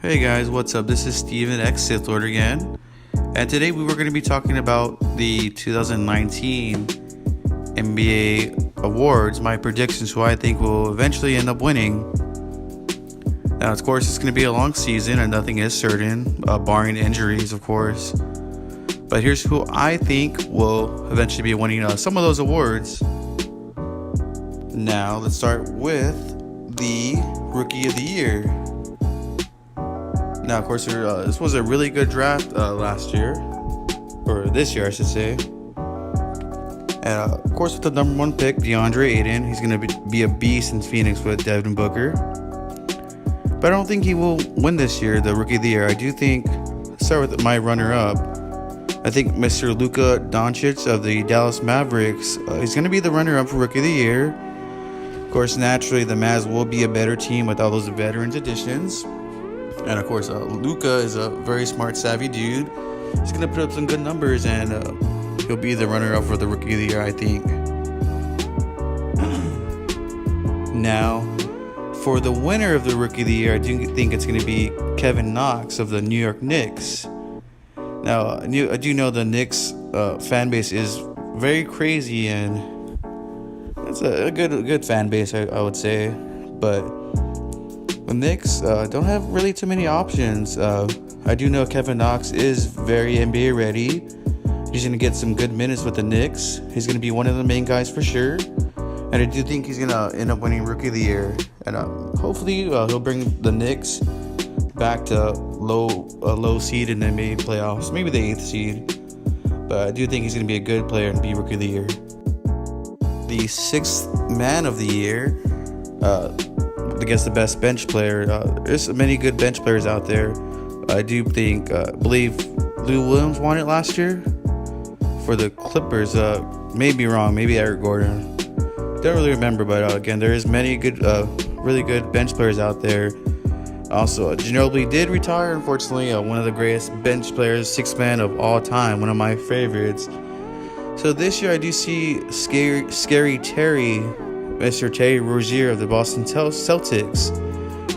Hey guys, what's up? This is Steven X Sith Lord again, and today we were going to be talking about the 2019 NBA awards, my predictions, who I think will eventually end up winning. Now, of course, it's going to be a long season and nothing is certain, barring injuries, of course. But here's who I think will eventually be winning some of those awards. Now, let's start with the Rookie of the Year. Now, of course, this was a really good draft last year, or this year, I should say. And of course, with the number one pick, DeAndre Ayton, he's going to be a beast in Phoenix with Devin Booker. But I don't think he will win this year, the Rookie of the Year. I do think, start with my runner-up. I think Mr. Luka Doncic of the Dallas Mavericks, he's going to be the runner-up for Rookie of the Year. Of course, naturally, the Mavs will be a better team with all those veterans additions. And of course, Luka is a very smart, savvy dude. He's going to put up some good numbers, and he'll be the runner-up for the Rookie of the Year, I think. Now, for the winner of the Rookie of the Year, I do think it's going to be Kevin Knox of the New York Knicks. Now, I do know the Knicks fan base is very crazy, and it's a good fan base, I would say. But the Knicks don't have really too many options. I do know Kevin Knox is very NBA ready. He's going to get some good minutes with the Knicks. He's going to be one of the main guys for sure. And I do think he's going to end up winning Rookie of the Year. And hopefully he'll bring the Knicks back to low seed in the NBA playoffs. Maybe the 8th seed. But I do think he's going to be a good player and be Rookie of the Year. The 6th Man of the Year, I guess the best bench player. There's many good bench players out there. I do believe Lou Williams won it last year for the Clippers. May be wrong. Maybe Eric Gordon. Don't really remember, but again, there is many good, really good bench players out there. Also, Ginobili did retire, unfortunately. One of the greatest bench players, 6th man of all time. One of my favorites. So this year, I do see Scary Terry, Mr. Terry Rozier of the Boston Celtics.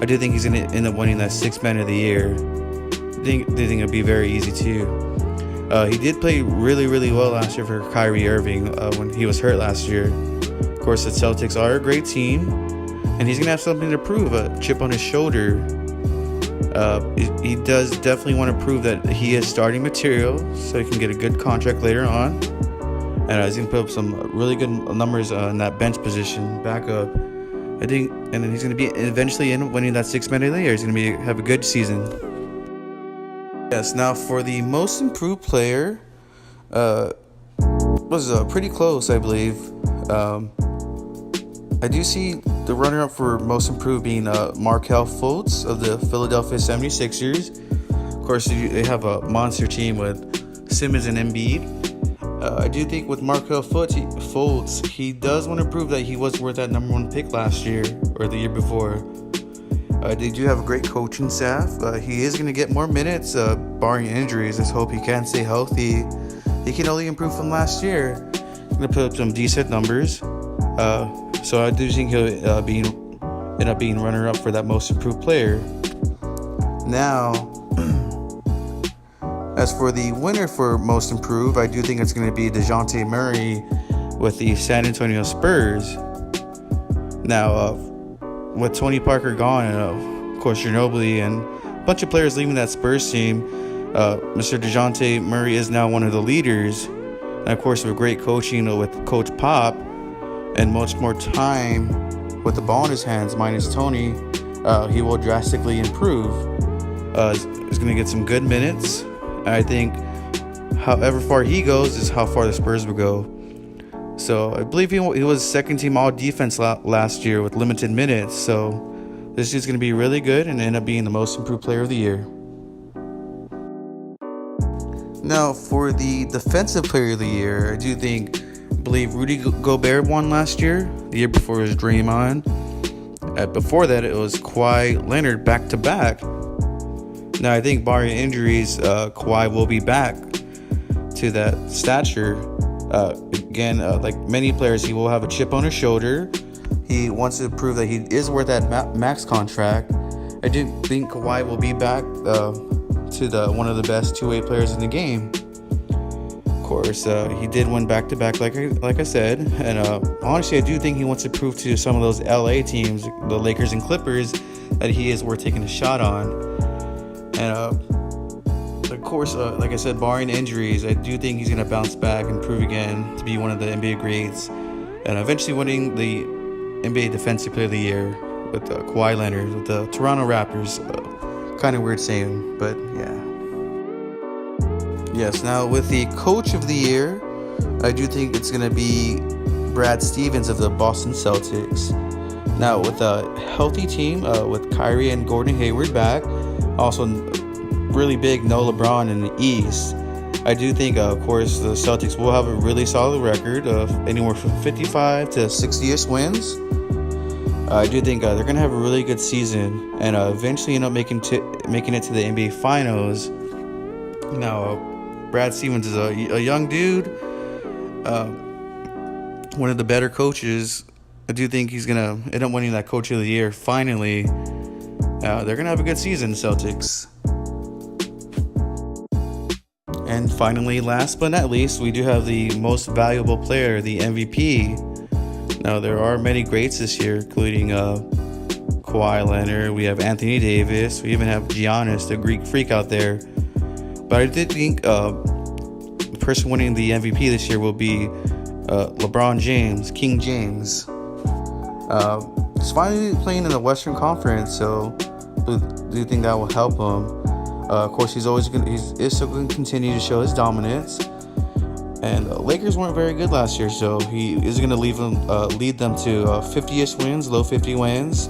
I do think he's going to end up winning that 6th Man of the Year. I think it'll be very easy too. He did play really, really well last year for Kyrie Irving when he was hurt last year. Of course, the Celtics are a great team, and he's going to have something to prove, a chip on his shoulder. He does definitely want to prove that he is starting material so he can get a good contract later on. And he's going to put up some really good numbers in that bench position, backup. I think, and then he's going to be eventually winning that 6th Man of the Year. He's going to have a good season. Yes, now for the most improved player, was pretty close, I believe. I do see the runner-up for most improved being Markelle Fultz of the Philadelphia 76ers. Of course, they have a monster team with Simmons and Embiid. I do think with Markelle Fultz, he does want to prove that he was worth that number one pick last year or the year before. They do have a great coaching staff. He is going to get more minutes, barring injuries. Let's hope he can stay healthy. He can only improve from last year. He's going to put up some decent numbers. So I do think he'll end up being runner-up for that most improved player. Now, as for the winner for most improved, I do think it's going to be DeJounte Murray with the San Antonio Spurs. Now, with Tony Parker gone, and of course Ginobili and a bunch of players leaving that Spurs team, Mr. DeJounte Murray is now one of the leaders. And of course, with great coaching with Coach Pop and much more time with the ball in his hands, minus Tony, he will drastically improve. He's going to get some good minutes. I think however far he goes is how far the Spurs will go. So I believe he was second team all defense last year with limited minutes. So this is going to be really good and end up being the most improved player of the year. Now for the defensive player of the year, I do believe Rudy Gobert won last year. The year before it was Draymond. Before that it was Kawhi Leonard back to back. Now, I think barring injuries, Kawhi will be back to that stature. Again, like many players, he will have a chip on his shoulder. He wants to prove that he is worth that max contract. I do think Kawhi will be back to the one of the best two-way players in the game. Of course, he did win back-to-back, like I said, and honestly, I do think he wants to prove to some of those LA teams, the Lakers and Clippers, that he is worth taking a shot on. And of course, like I said, barring injuries, I do think he's going to bounce back and prove again to be one of the NBA greats, and eventually winning the NBA Defensive Player of the Year with Kawhi Leonard with the Toronto Raptors. Kind of weird saying, but yeah. Yes, now with the Coach of the Year, I do think it's going to be Brad Stevens of the Boston Celtics. Now, with a healthy team, with Kyrie and Gordon Hayward back, also really big no LeBron in the East, I do think, of course, the Celtics will have a really solid record of anywhere from 55 to 60-ish wins. I do think they're going to have a really good season and eventually end up making it to the NBA Finals. Now, Brad Stevens is a young dude, one of the better coaches. I do think he's going to end up winning that Coach of the Year finally. They're going to have a good season, Celtics. And finally, last but not least, we do have the most valuable player, the MVP. Now, there are many greats this year, including Kawhi Leonard. We have Anthony Davis. We even have Giannis, the Greek freak out there. But I did think the person winning the MVP this year will be LeBron James, King James. He's finally playing in the Western Conference, so do you think that will help him? Of course, he's still going to continue to show his dominance. And Lakers weren't very good last year, so he is going to lead them to 50-ish wins, low 50 wins.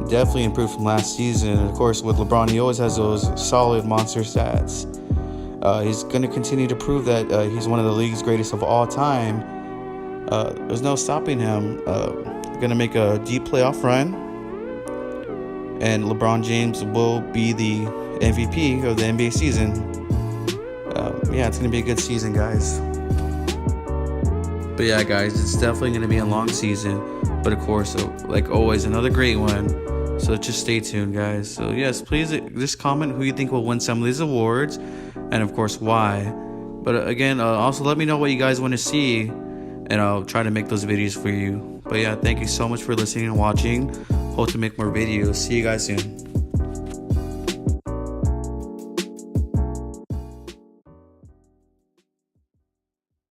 Definitely improved from last season. And of course, with LeBron, he always has those solid monster stats. He's going to continue to prove that he's one of the league's greatest of all time. There's no stopping him. Going to make a deep playoff run. And LeBron James will be the MVP of the NBA season. Yeah, it's going to be a good season, guys. But yeah, guys, it's definitely going to be a long season. But of course, like always, another great one. So just stay tuned, guys. So yes, please just comment who you think will win some of these awards. And of course, why. But again, also let me know what you guys want to see. And I'll try to make those videos for you. But yeah, thank you so much for listening and watching. Hope to make more videos. See you guys soon.